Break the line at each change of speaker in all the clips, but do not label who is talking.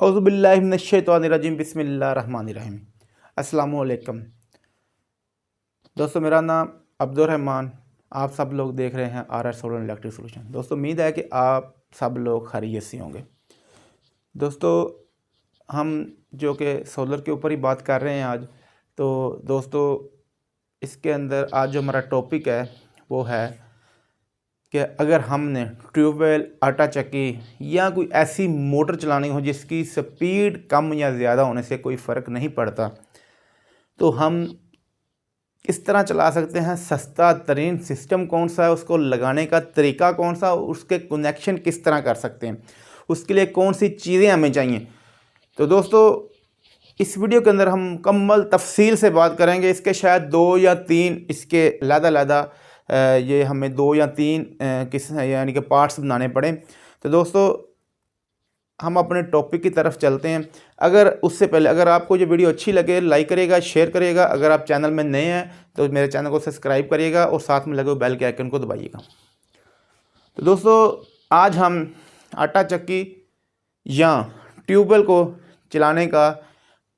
औज़ुबिल्लाहि मिनश्शैतानिर्रजीम बिस्मिल्लाहिर्रहमानिर्रहीम। अस्सलामुअलैकुम दोस्तों, मेरा नाम अब्दुर्रहमान। आप सब लोग देख रहे हैं आर सोलर इलेक्ट्रिक सोल्यूशन। दोस्तों, उम्मीद है कि आप सब लोग खैरियत से होंगे। दोस्तों, हम जो कि सोलर के ऊपर ही बात कर रहे हैं आज। तो दोस्तों, इसके अंदर आज जो हमारा टॉपिक है वो है कि अगर हमने ट्यूबवेल, आटा चक्की या कोई ऐसी मोटर चलानी हो जिसकी स्पीड कम या ज़्यादा होने से कोई फ़र्क नहीं पड़ता, तो हम किस तरह चला सकते हैं। सस्ता तरीन सिस्टम कौन सा है, उसको लगाने का तरीका कौन सा, उसके कनेक्शन किस तरह कर सकते हैं, उसके लिए कौन सी चीज़ें हमें चाहिए। तो दोस्तों, इस वीडियो के अंदर हम मुकम्मल तफसील से बात करेंगे। इसके शायद 2 या 3 इसके अलग-अलग ये हमें 2 या 3 किस यानी कि पार्ट्स बनाने पड़े। तो दोस्तों, हम अपने टॉपिक की तरफ चलते हैं। अगर उससे पहले अगर आपको ये वीडियो अच्छी लगे, लाइक करिएगा, शेयर करिएगा। अगर आप चैनल में नए हैं तो मेरे चैनल को सब्सक्राइब करिएगा और साथ में लगे हुए बेल के आइकन को दबाइएगा। तो दोस्तों, आज हम आटा चक्की या ट्यूबवेल को चलाने का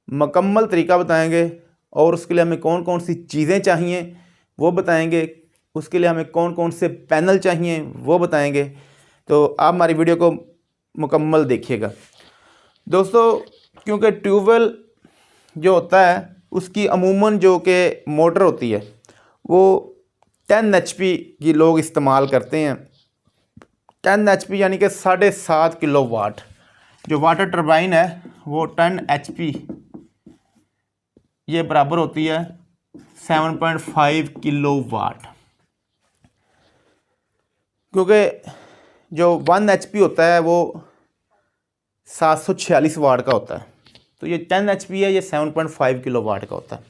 मुकम्मल तरीका बताएंगे और उसके लिए हमें कौन कौन सी चीज़ें चाहिए वो बताएंगे। उसके लिए हमें कौन कौन से पैनल चाहिए वो बताएंगे। तो आप हमारी वीडियो को मुकम्मल देखिएगा। दोस्तों, क्योंकि ट्यूबवेल जो होता है उसकी अमूमन जो कि मोटर होती है वो 10 HP की लोग इस्तेमाल करते हैं। 10 HP यानी कि 7.5 किलोवाट। जो वाटर टर्बाइन है वो 10 HP ये बराबर होती है 7.5 किलोवाट। क्योंकि जो 1 HP होता है वो 746 वाट का होता है, तो ये 10 HP है, ये 7.5 किलोवाट का होता है।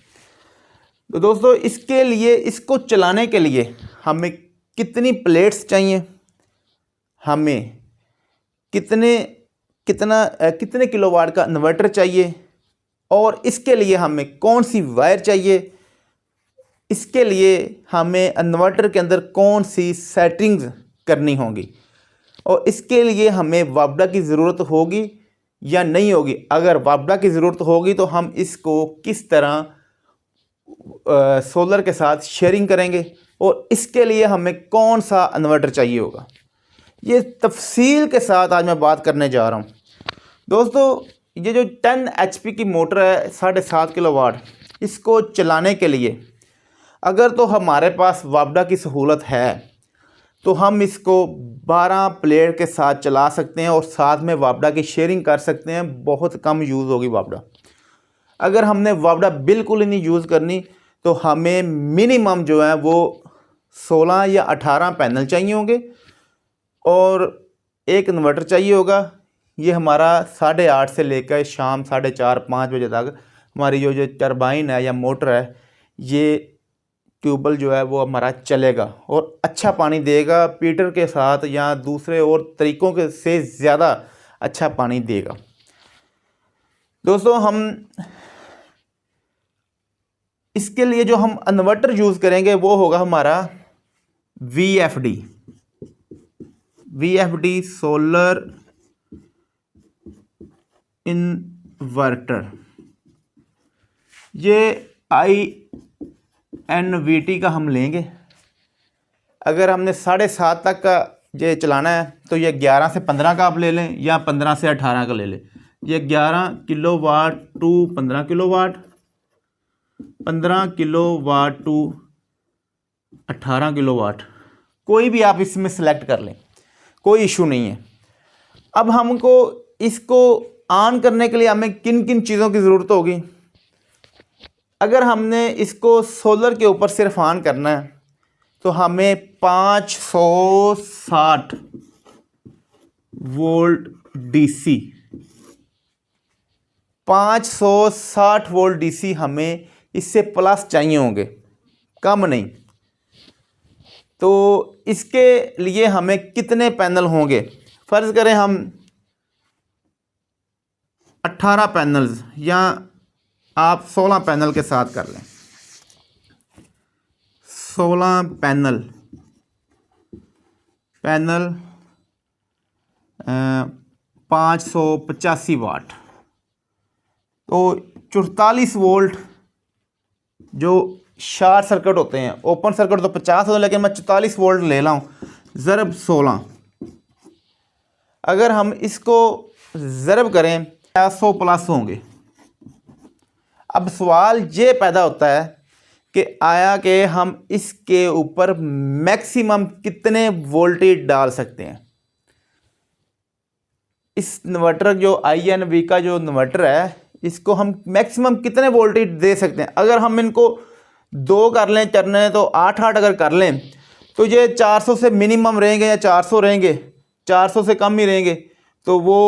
तो दोस्तों, इसके लिए, इसको चलाने के लिए हमें कितनी प्लेट्स चाहिए, हमें कितने किलोवाट का इन्वर्टर चाहिए और इसके लिए हमें कौन सी वायर चाहिए, इसके लिए हमें इन्वर्टर के अंदर कौन सी सेटिंग्स करनी होगी और इसके लिए हमें वापडा की ज़रूरत होगी या नहीं होगी। अगर वापडा की ज़रूरत होगी तो हम इसको किस तरह सोलर के साथ शेयरिंग करेंगे और इसके लिए हमें कौन सा इन्वर्टर चाहिए होगा, ये तफसील के साथ आज मैं बात करने जा रहा हूँ। दोस्तों, ये जो 10 HP की मोटर है 7.5 किलोवाट, इसको चलाने के लिए अगर तो हमारे पास वापडा की सहूलत है तो हम इसको 12 प्लेट के साथ चला सकते हैं और साथ में वापडा की शेयरिंग कर सकते हैं। बहुत कम यूज़ होगी वापडा। अगर हमने वापडा बिल्कुल ही नहीं यूज़ करनी तो हमें मिनिमम जो है वो 16 या 18 पैनल चाहिए होंगे और एक इन्वर्टर चाहिए होगा। ये हमारा 8:30 से लेकर शाम 4:30-5 बजे तक हमारी जो टरबाइन है या मोटर है, ये ट्यूबवेल जो है वो हमारा चलेगा और अच्छा पानी देगा। पीटर के साथ या दूसरे और तरीक़ों के से ज़्यादा अच्छा पानी देगा। दोस्तों, हम इसके लिए जो हम इन्वर्टर यूज़ करेंगे वो होगा हमारा VFD सोलर इन्वर्टर। ये INVT का हम लेंगे। अगर हमने 7.5 तक का ये चलाना है तो ये 11 से 15 का आप ले लें या 15 से 18 का ले लें। ये 11 kilowatt to 15 kilowatt, 15 kilowatt to 18 kilowatt, कोई भी आप इसमें सेलेक्ट कर लें, कोई इशू नहीं है। अब हमको इसको ऑन करने के लिए हमें किन किन चीज़ों की ज़रूरत होगी। अगर हमने इसको सोलर के ऊपर सिर्फ ऑन करना है तो हमें 560 वोल्ट DC, 560 वोल्ट DC हमें इससे प्लस चाहिए होंगे, कम नहीं। तो इसके लिए हमें कितने पैनल होंगे, फ़र्ज़ करें हम 18 पैनल्स या आप 16 पैनल के साथ कर लें। 16 पैनल 585 वाट। तो 44 वोल्ट जो शॉर्ट सर्किट होते हैं, ओपन सर्किट तो 50 होता है, लेकिन मैं 44 वोल्ट ले रहा हूँ ज़रब 16। अगर हम इसको ज़रब करें 100 प्लस होंगे। अब सवाल ये पैदा होता है कि आया कि हम इसके ऊपर मैक्सिमम कितने वोल्टेज डाल सकते हैं। इस इन्वर्टर जो INV का जो इन्वर्टर है, इसको हम मैक्सिमम कितने वोल्टेज दे सकते हैं। अगर हम इनको 2 कर लें, चरने तो 8-8 अगर कर लें तो ये 400 से मिनिमम रहेंगे या 400 रहेंगे, 400 से कम ही रहेंगे। तो वो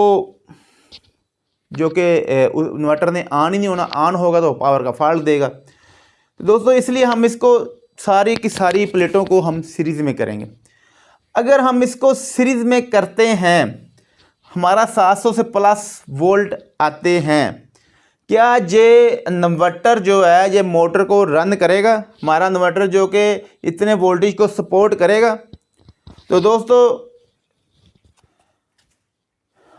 जो कि इन्वर्टर ने ऑन ही नहीं होना, ऑन होगा तो पावर का फॉल्ट देगा। तो दोस्तों इसलिए हम इसको सारी की सारी प्लेटों को हम सीरीज़ में करेंगे। अगर हम इसको सीरीज़ में करते हैं, हमारा 700 से प्लस वोल्ट आते हैं, क्या ये इन्वर्टर जो है ये मोटर को रन करेगा? हमारा इन्वर्टर जो कि इतने वोल्टेज को सपोर्ट करेगा? तो दोस्तों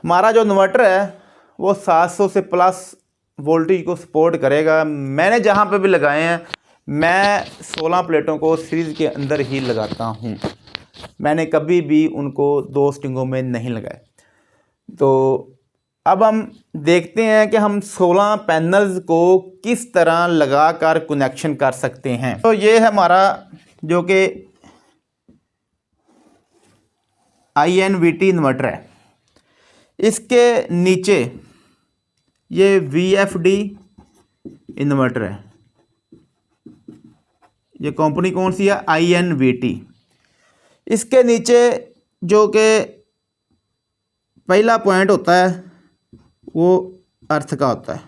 हमारा जो इन्वर्टर है वो 700 से प्लस वोल्टेज को सपोर्ट करेगा। मैंने जहाँ पे भी लगाए हैं, मैं 16 प्लेटों को सीरीज़ के अंदर ही लगाता हूँ। मैंने कभी भी उनको 2 स्ट्रिंगों में नहीं लगाए। तो अब हम देखते हैं कि हम 16 पैनल्स को किस तरह लगाकर कनेक्शन कर सकते हैं। तो ये है हमारा जो कि INVT इन्वर्टर है। इसके नीचे ये VFD इन्वर्टर है। ये कंपनी कौन सी है? INVT। इसके नीचे जो कि पहला पॉइंट होता है वो अर्थ का होता है,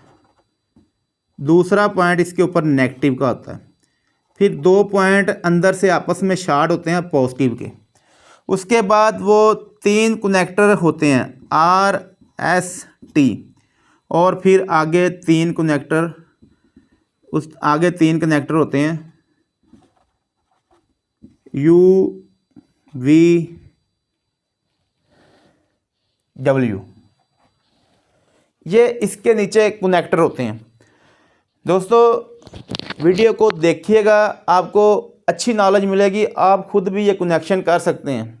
दूसरा पॉइंट इसके ऊपर नेगेटिव का होता है, फिर 2 पॉइंट अंदर से आपस में शार्ट होते हैं पॉजिटिव के। उसके बाद वो 3 कनेक्टर होते हैं RST, और फिर आगे 3 कनेक्टर, उस आगे 3 कनेक्टर होते हैं UVW। ये इसके नीचे कनेक्टर होते हैं। दोस्तों वीडियो को देखिएगा, आपको अच्छी नॉलेज मिलेगी, आप खुद भी ये कनेक्शन कर सकते हैं।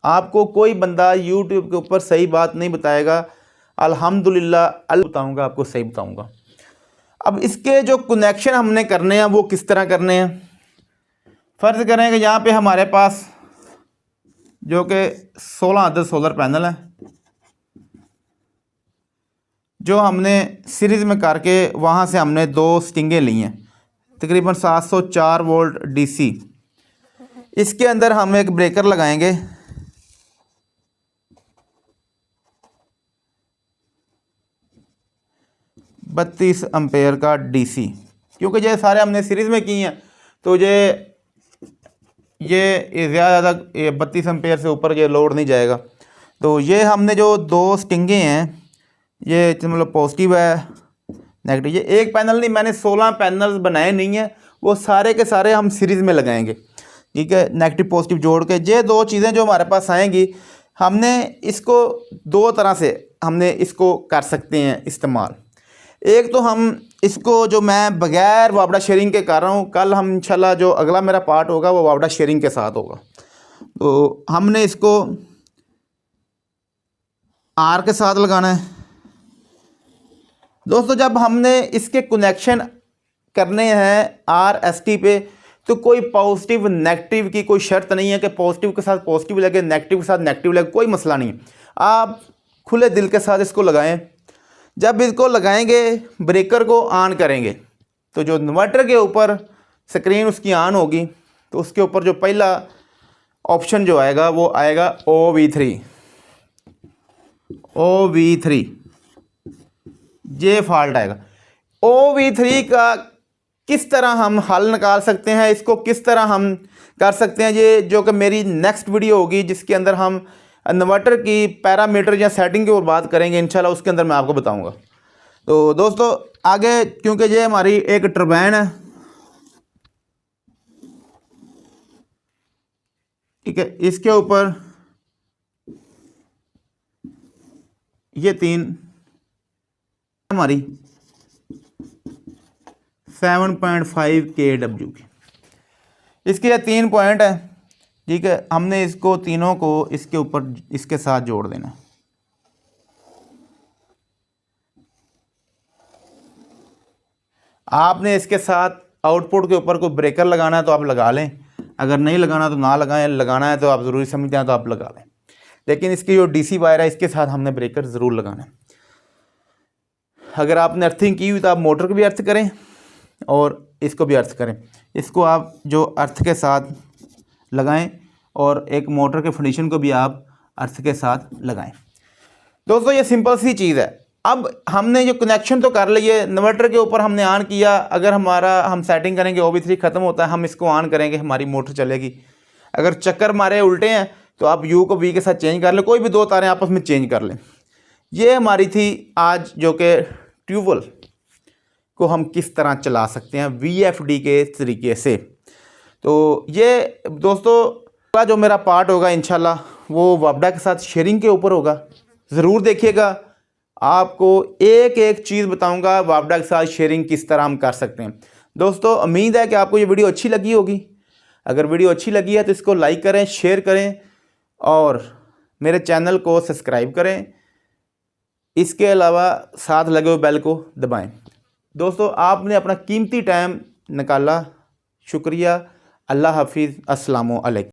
आपको कोई बंदा यूट्यूब के ऊपर सही बात नहीं बताएगा, अल्हम्दुलिल्लाह बताऊंगा, आपको सही बताऊंगा। अब इसके जो कनेक्शन हमने करने हैं वो किस तरह करने हैं। फ़र्ज़ करें कि यहाँ पे हमारे पास जो कि 16 अदद सोलर पैनल है, जो हमने सीरीज़ में करके वहाँ से हमने 2 स्टिंगें ली हैं, तकरीबन 704 वोल्ट DC। इसके अंदर हम एक ब्रेकर लगाएंगे, बत्तीस एम्पेयर का DC। क्योंकि ये सारे हमने सीरीज़ में किए हैं तो ये ज़्यादा 32 एम्पेयर से ऊपर ये लोड नहीं जाएगा। तो ये हमने जो 2 स्टिंगें हैं, ये मतलब पॉजिटिव है नेगेटिव, ये एक पैनल नहीं, मैंने 16 पैनल्स बनाए नहीं हैं, वो सारे के सारे हम सीरीज़ में लगाएंगे। ठीक है, नेगेटिव पॉजिटिव जोड़ के ये 2 चीज़ें जो हमारे पास आएंगी, हमने इसको 2 तरह से हमने इसको कर सकते हैं इस्तेमाल। एक तो हम इसको, जो मैं बगैर वापडा शेयरिंग के कर रहा हूँ, कल हम इंशाल्लाह जो अगला मेरा पार्ट होगा वो वापडा शेयरिंग के साथ होगा। तो हमने इसको आर के साथ लगाना है। दोस्तों जब हमने इसके कनेक्शन करने हैं RST पे, तो कोई पॉजिटिव नेगेटिव की कोई शर्त नहीं है कि पॉजिटिव के साथ पॉजिटिव लगे, नेगेटिव के साथ नेगेटिव लगे, कोई मसला नहीं है। आप खुले दिल के साथ इसको लगाएं। जब इसको लगाएंगे, ब्रेकर को ऑन करेंगे, तो जो इन्वर्टर के ऊपर स्क्रीन उसकी ऑन होगी, तो उसके ऊपर जो पहला ऑप्शन जो आएगा वो आएगा OV3। ये फॉल्ट आएगा। OV3 का किस तरह हम हल निकाल सकते हैं, इसको किस तरह हम कर सकते हैं, ये जो कि मेरी नेक्स्ट वीडियो होगी जिसके अंदर हम इन्वर्टर की पैरामीटर या सेटिंग की ओर बात करेंगे इंशाल्लाह, उसके अंदर मैं आपको बताऊंगा। तो दोस्तों आगे, क्योंकि ये हमारी एक टरबाइन है, ठीक है, इसके ऊपर ये 3 हमारी 7.5 kW की। इसके ये 3 पॉइंट है, ठीक है। हमने इसको तीनों को इसके ऊपर इसके साथ जोड़ देना। आपने इसके साथ आउटपुट के ऊपर कोई ब्रेकर लगाना है तो आप लगा लें, अगर नहीं लगाना तो ना लगाएं, लगाना है तो आप ज़रूरी समझते हैं तो आप लगा लें। लेकिन इसकी जो डीसी वायर है इसके साथ हमने ब्रेकर ज़रूर लगाना है। अगर आपने अर्थिंग की हुई तो आप मोटर को भी अर्थ करें और इसको भी अर्थ करें। इसको आप जो अर्थ के साथ लगाएं और एक मोटर के फंडिशन को भी आप अर्थ के साथ लगाएं। दोस्तों ये सिंपल सी चीज़ है। अब हमने जो कनेक्शन तो कर लिए, इन्वर्टर के ऊपर हमने ऑन किया। अगर हम सेटिंग करेंगे OB3 ख़त्म होता है, हम इसको ऑन करेंगे, हमारी मोटर चलेगी। अगर चक्कर मारे उल्टे हैं तो आप U को V के साथ चेंज कर लें, कोई भी 2 तारें आपस में चेंज कर लें। ये हमारी थी आज जो कि ट्यूबवेल को हम किस तरह चला सकते हैं VFD के तरीके से। तो ये दोस्तों जो मेरा पार्ट होगा इंशाल्लाह वो वापडा के साथ शेयरिंग के ऊपर होगा। ज़रूर देखिएगा, आपको एक एक चीज़ बताऊंगा वापडा के साथ शेयरिंग किस तरह हम कर सकते हैं। दोस्तों उम्मीद है कि आपको ये वीडियो अच्छी लगी होगी। अगर वीडियो अच्छी लगी है तो इसको लाइक करें, शेयर करें और मेरे चैनल को सब्सक्राइब करें। इसके अलावा साथ लगे हुए बेल को दबाएं। दोस्तों आपने अपना कीमती टाइम निकाला, शुक्रिया। अल्लाह हाफिज़, अस्सलामु अलैकुम।